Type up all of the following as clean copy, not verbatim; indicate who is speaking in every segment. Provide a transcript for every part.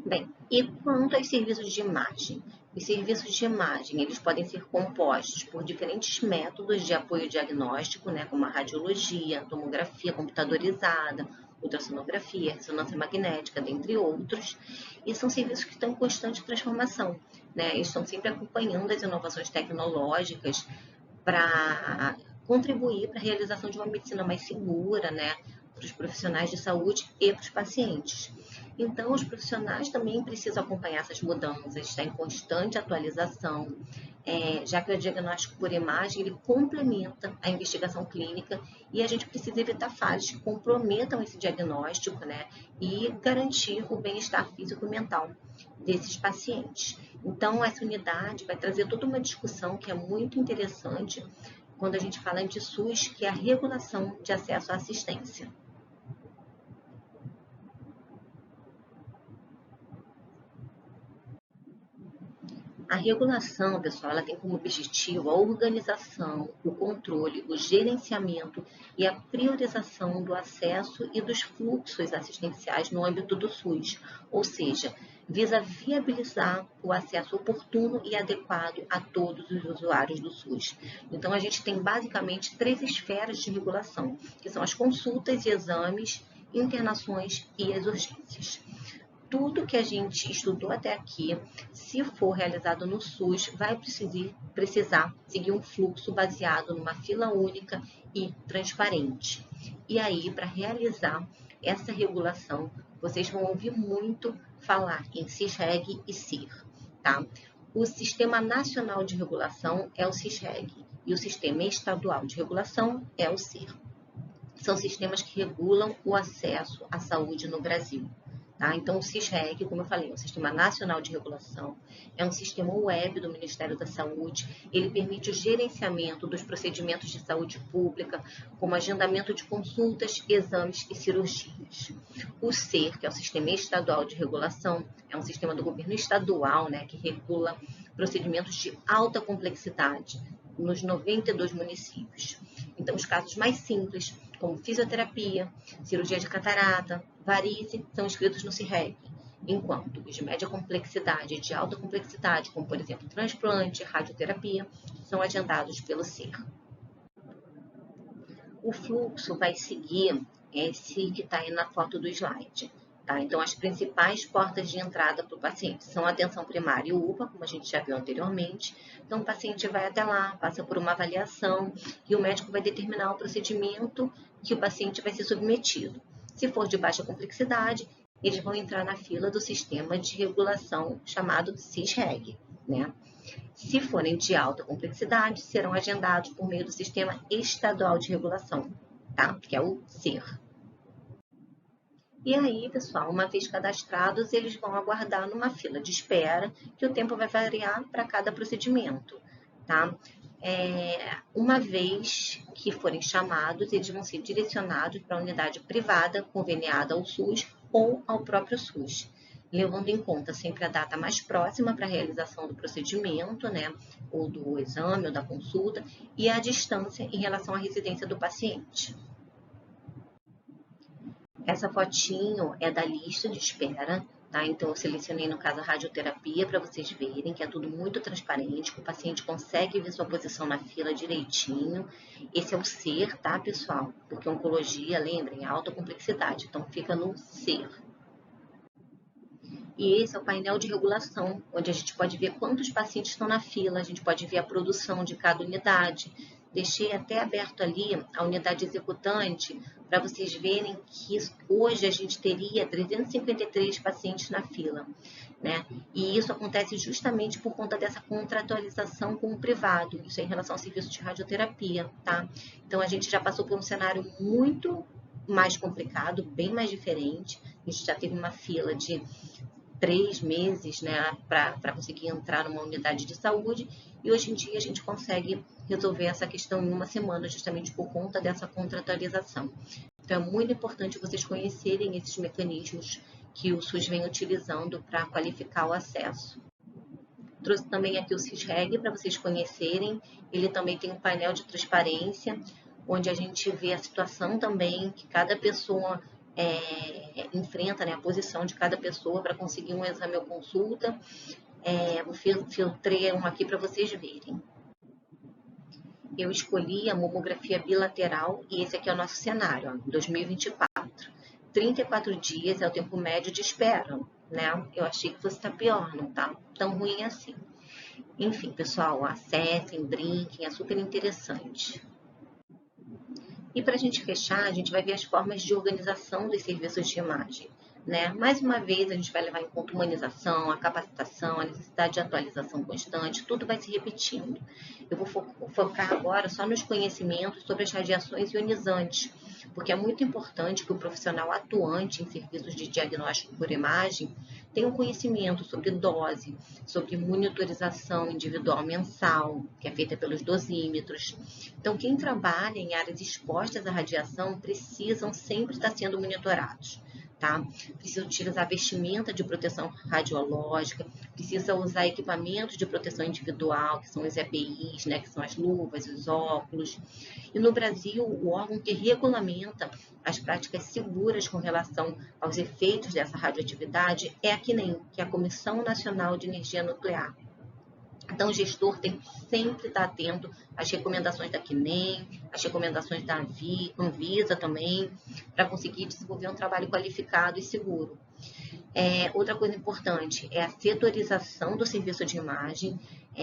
Speaker 1: Bem, e quanto aos serviços de imagem? Os serviços de imagem, eles podem ser compostos por diferentes métodos de apoio diagnóstico, né, como a radiologia, tomografia computadorizada, ultrassonografia, ressonância magnética, dentre outros, e são serviços que estão em constante transformação, né, eles estão sempre acompanhando as inovações tecnológicas para contribuir para a realização de uma medicina mais segura, né, para os profissionais de saúde e para os pacientes. Então, os profissionais também precisam acompanhar essas mudanças, estar em constante atualização, já que o diagnóstico por imagem ele complementa a investigação clínica e a gente precisa evitar falhas que comprometam esse diagnóstico, né, e garantir o bem-estar físico e mental desses pacientes. Então, essa unidade vai trazer toda uma discussão que é muito interessante quando a gente fala de SUS, que é a regulação de acesso à assistência. A regulação, pessoal, ela tem como objetivo a organização, o controle, o gerenciamento e a priorização do acesso e dos fluxos assistenciais no âmbito do SUS, ou seja, visa viabilizar o acesso oportuno e adequado a todos os usuários do SUS. Então, a gente tem basicamente 3 esferas de regulação, que são as consultas e exames, internações e as urgências. Tudo que a gente estudou até aqui, se for realizado no SUS, vai precisar seguir um fluxo baseado numa fila única e transparente. E aí, para realizar essa regulação, vocês vão ouvir muito falar em CISREG e CIR, tá? O Sistema Nacional de Regulação é o CISREG e o Sistema Estadual de Regulação é o CIR. São sistemas que regulam o acesso à saúde no Brasil. Tá? Então, o CISREG, como eu falei, é um Sistema Nacional de Regulação, é um sistema web do Ministério da Saúde, ele permite o gerenciamento dos procedimentos de saúde pública, como agendamento de consultas, exames e cirurgias. O SER, que é o Sistema Estadual de Regulação, é um sistema do governo estadual, né, que regula procedimentos de alta complexidade nos 92 municípios. Então, os casos mais simples, como fisioterapia, cirurgia de catarata, varize, são inscritos no CIRREG, enquanto os de média complexidade e de alta complexidade, como por exemplo transplante, radioterapia, são agendados pelo CIR. O fluxo vai seguir esse que está aí na foto do slide. Tá? Então, as principais portas de entrada para o paciente são a atenção primária e UPA, como a gente já viu anteriormente. Então, o paciente vai até lá, passa por uma avaliação e o médico vai determinar o procedimento que o paciente vai ser submetido. Se for de baixa complexidade, eles vão entrar na fila do sistema de regulação chamado CISREG, né? Se forem de alta complexidade, serão agendados por meio do Sistema Estadual de Regulação, tá? Que é o CIR. E aí, pessoal, uma vez cadastrados, eles vão aguardar numa fila de espera, que o tempo vai variar para cada procedimento, tá? Uma vez que forem chamados, eles vão ser direcionados para a unidade privada conveniada ao SUS ou ao próprio SUS, levando em conta sempre a data mais próxima para a realização do procedimento, né, ou do exame ou da consulta, e a distância em relação à residência do paciente. Essa fotinho é da lista de espera, tá? Então, eu selecionei, no caso, a radioterapia para vocês verem que é tudo muito transparente, que o paciente consegue ver sua posição na fila direitinho. Esse é o SER, tá, pessoal? Porque oncologia, lembrem, é alta complexidade, então fica no SER. E esse é o painel de regulação, onde a gente pode ver quantos pacientes estão na fila, a gente pode ver a produção de cada unidade. Deixei até aberto ali a unidade executante para vocês verem que hoje a gente teria 353 pacientes na fila, né? E isso acontece justamente por conta dessa contratualização com o privado, isso é em relação ao serviço de radioterapia, tá? Então, a gente já passou por um cenário muito mais complicado, bem mais diferente. A gente já teve uma fila de 3 meses, né, para conseguir entrar numa unidade de saúde, e hoje em dia a gente consegue resolver essa questão em uma semana, justamente por conta dessa contratualização. Então, é muito importante vocês conhecerem esses mecanismos que o SUS vem utilizando para qualificar o acesso. Trouxe também aqui o CISREG para vocês conhecerem, ele também tem um painel de transparência, onde a gente vê a situação também que cada pessoa enfrenta, né, a posição de cada pessoa para conseguir um exame ou consulta. Vou filtrei um aqui para vocês verem. Eu escolhi a mamografia bilateral e esse aqui é o nosso cenário, ó, 2024. 34 dias é o tempo médio de espera, né? Eu achei que fosse estar pior, não tá tão ruim assim. Enfim, pessoal, acessem, brinquem, é super interessante. E para a gente fechar, a gente vai ver as formas de organização dos serviços de imagem. Né? Mais uma vez, a gente vai levar em conta a humanização, a capacitação, a necessidade de atualização constante, tudo vai se repetindo. Eu vou focar agora só nos conhecimentos sobre as radiações ionizantes, porque é muito importante que o profissional atuante em serviços de diagnóstico por imagem tenha um conhecimento sobre dose, sobre monitorização individual mensal, que é feita pelos dosímetros. Então, quem trabalha em áreas expostas à radiação precisam sempre estar sendo monitorados. Tá? Precisa utilizar vestimenta de proteção radiológica, precisa usar equipamentos de proteção individual, que são os EPIs, né, que são as luvas, os óculos. E no Brasil, o órgão que regulamenta as práticas seguras com relação aos efeitos dessa radioatividade é a CNEM, que é a Comissão Nacional de Energia Nuclear. Então, o gestor tem que sempre estar atento às recomendações da CNEM, às recomendações da Anvisa também, para conseguir desenvolver um trabalho qualificado e seguro. Outra coisa importante é a setorização do serviço de imagem.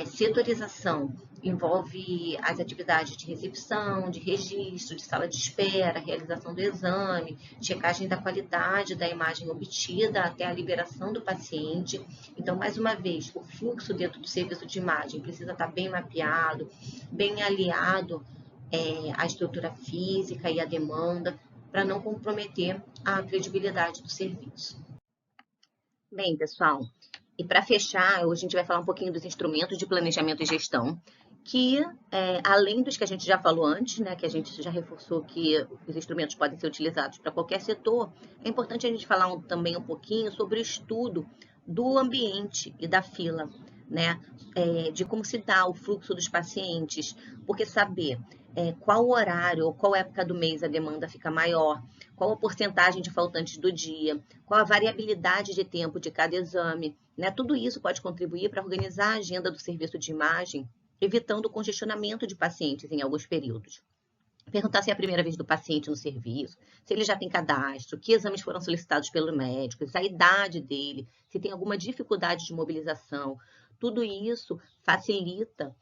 Speaker 1: Setorização envolve as atividades de recepção, de registro, de sala de espera, realização do exame, checagem da qualidade da imagem obtida até a liberação do paciente. Então, mais uma vez, o fluxo dentro do serviço de imagem precisa estar bem mapeado, bem aliado à estrutura física e à demanda, para não comprometer a credibilidade do serviço. Bem, pessoal, e para fechar, hoje a gente vai falar um pouquinho dos instrumentos de planejamento e gestão, que além dos que a gente já falou antes, né, que a gente já reforçou que os instrumentos podem ser utilizados para qualquer setor, é importante a gente falar também um pouquinho sobre o estudo do ambiente e da fila, né, de como se dá o fluxo dos pacientes, porque saber qual horário ou qual época do mês a demanda fica maior, qual a porcentagem de faltantes do dia, qual a variabilidade de tempo de cada exame, né? Tudo isso pode contribuir para organizar a agenda do serviço de imagem, evitando o congestionamento de pacientes em alguns períodos. Perguntar se é a primeira vez do paciente no serviço, se ele já tem cadastro, que exames foram solicitados pelo médico, a idade dele, se tem alguma dificuldade de mobilização. Tudo isso facilita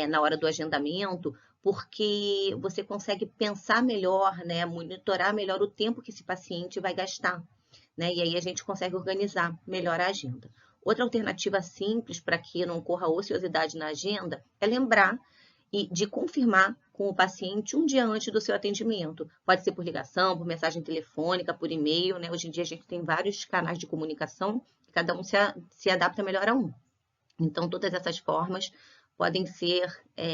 Speaker 1: na hora do agendamento, porque você consegue pensar melhor, né, monitorar melhor o tempo que esse paciente vai gastar, né, e aí a gente consegue organizar melhor a agenda. Outra alternativa simples para que não ocorra ociosidade na agenda é lembrar de confirmar com o paciente um dia antes do seu atendimento. Pode ser por ligação, por mensagem telefônica, por e-mail, né? Hoje em dia a gente tem vários canais de comunicação, cada um se adapta melhor a um. Então, todas essas formas podem ser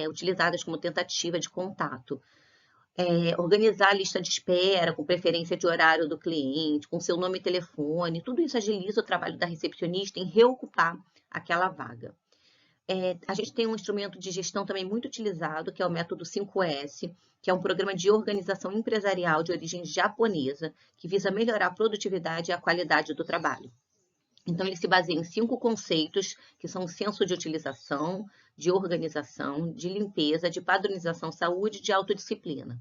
Speaker 1: utilizadas como tentativa de contato. Organizar a lista de espera, com preferência de horário do cliente, com seu nome e telefone, tudo isso agiliza o trabalho da recepcionista em reocupar aquela vaga. A gente tem um instrumento de gestão também muito utilizado, que é o método 5S, que é um programa de organização empresarial de origem japonesa, que visa melhorar a produtividade e a qualidade do trabalho. Então, ele se baseia em 5 conceitos, que são o senso de utilização, de organização, de limpeza, de padronização, saúde e de autodisciplina.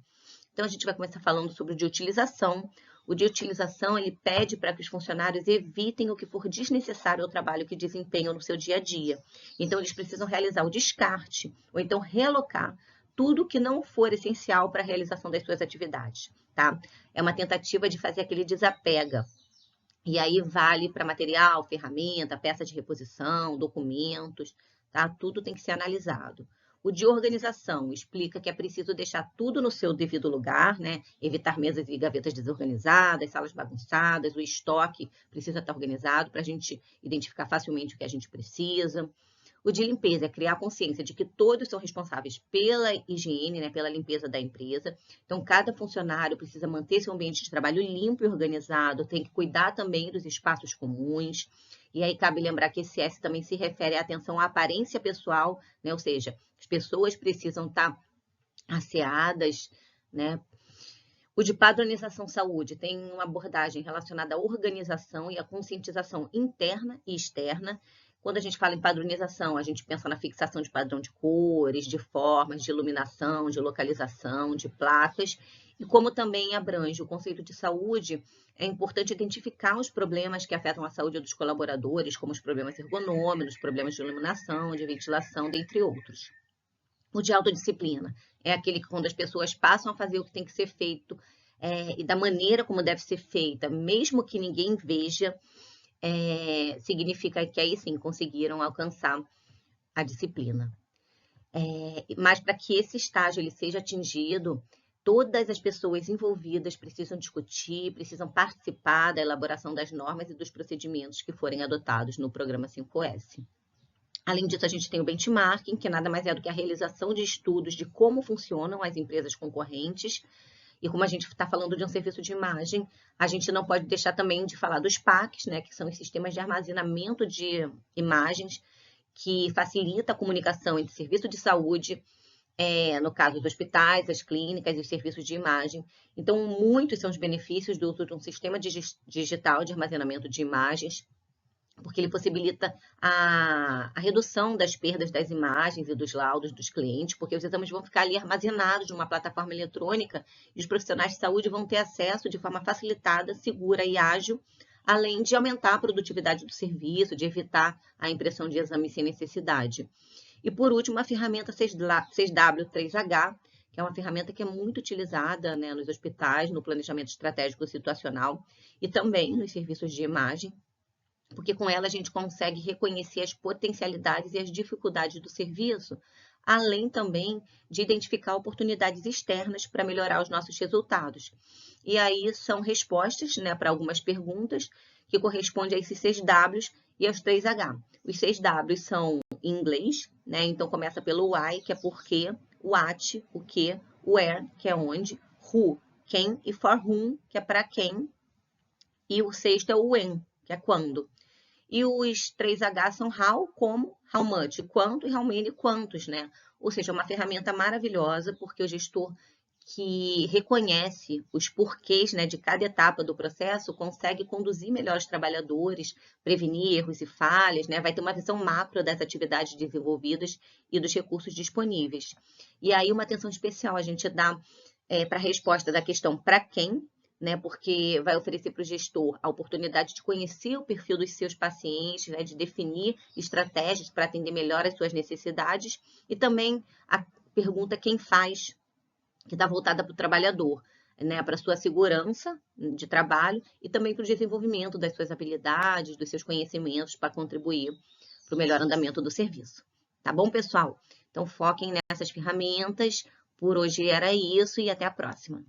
Speaker 1: Então, a gente vai começar falando sobre o de utilização. O de utilização, ele pede para que os funcionários evitem o que for desnecessário ao trabalho que desempenham no seu dia a dia. Então, eles precisam realizar o descarte, ou então realocar tudo que não for essencial para a realização das suas atividades, tá? É uma tentativa de fazer aquele desapega. E aí vale para material, ferramenta, peça de reposição, documentos, tá? Tudo tem que ser analisado. O de organização explica que é preciso deixar tudo no seu devido lugar, né? Evitar mesas e gavetas desorganizadas, salas bagunçadas, o estoque precisa estar organizado para a gente identificar facilmente o que a gente precisa. O de limpeza é criar consciência de que todos são responsáveis pela higiene, né, pela limpeza da empresa. Então, cada funcionário precisa manter seu ambiente de trabalho limpo e organizado, tem que cuidar também dos espaços comuns. E aí cabe lembrar que esse S também se refere à atenção à aparência pessoal, né, ou seja, as pessoas precisam estar asseadas, né? O de padronização saúde tem uma abordagem relacionada à organização e à conscientização interna e externa. Quando a gente fala em padronização, a gente pensa na fixação de padrão de cores, de formas, de iluminação, de localização, de placas. E como também abrange o conceito de saúde, é importante identificar os problemas que afetam a saúde dos colaboradores, como os problemas ergonômicos, problemas de iluminação, de ventilação, dentre outros. O de autodisciplina é aquele que quando as pessoas passam a fazer o que tem que ser feito e da maneira como deve ser feita, mesmo que ninguém veja, significa que aí sim conseguiram alcançar a disciplina. Mas para que esse estágio ele seja atingido, todas as pessoas envolvidas precisam discutir, precisam participar da elaboração das normas e dos procedimentos que forem adotados no programa 5S. Além disso, a gente tem o benchmarking, que nada mais é do que a realização de estudos de como funcionam as empresas concorrentes. E como a gente está falando de um serviço de imagem, a gente não pode deixar também de falar dos PACs, né, que são os sistemas de armazenamento de imagens, que facilita a comunicação entre serviço de saúde, no caso dos hospitais, as clínicas e os serviços de imagem. Então, muitos são os benefícios do uso de um sistema digital de armazenamento de imagens, porque ele possibilita a redução das perdas das imagens e dos laudos dos clientes, porque os exames vão ficar ali armazenados numa plataforma eletrônica e os profissionais de saúde vão ter acesso de forma facilitada, segura e ágil, além de aumentar a produtividade do serviço, de evitar a impressão de exames sem necessidade. E, por último, a ferramenta 6W3H, que é uma ferramenta que é muito utilizada, né, nos hospitais, no planejamento estratégico situacional e também nos serviços de imagem, porque com ela a gente consegue reconhecer as potencialidades e as dificuldades do serviço, além também de identificar oportunidades externas para melhorar os nossos resultados. E aí são respostas, né, para algumas perguntas que correspondem a esses 6 Ws e aos 3 H. Os 6 Ws são em inglês, né, então começa pelo why, que é porquê, o what, o que, o where, que é onde, who, quem, e for whom, que é para quem, e o sexto é o when, que é quando. E os 3H são how, como, how much, quanto, e how many, quantos, né? Ou seja, é uma ferramenta maravilhosa, porque o gestor que reconhece os porquês, né, de cada etapa do processo consegue conduzir melhor os trabalhadores, prevenir erros e falhas, né? Vai ter uma visão macro das atividades desenvolvidas e dos recursos disponíveis. E aí uma atenção especial a gente dá para a resposta da questão para quem, né, porque vai oferecer para o gestor a oportunidade de conhecer o perfil dos seus pacientes, né, de definir estratégias para atender melhor as suas necessidades, e também a pergunta quem faz, que está voltada para o trabalhador, né, para a sua segurança de trabalho e também para o desenvolvimento das suas habilidades, dos seus conhecimentos para contribuir para o melhor andamento do serviço. Tá bom, pessoal? Então, foquem nessas ferramentas. Por hoje era isso e até a próxima.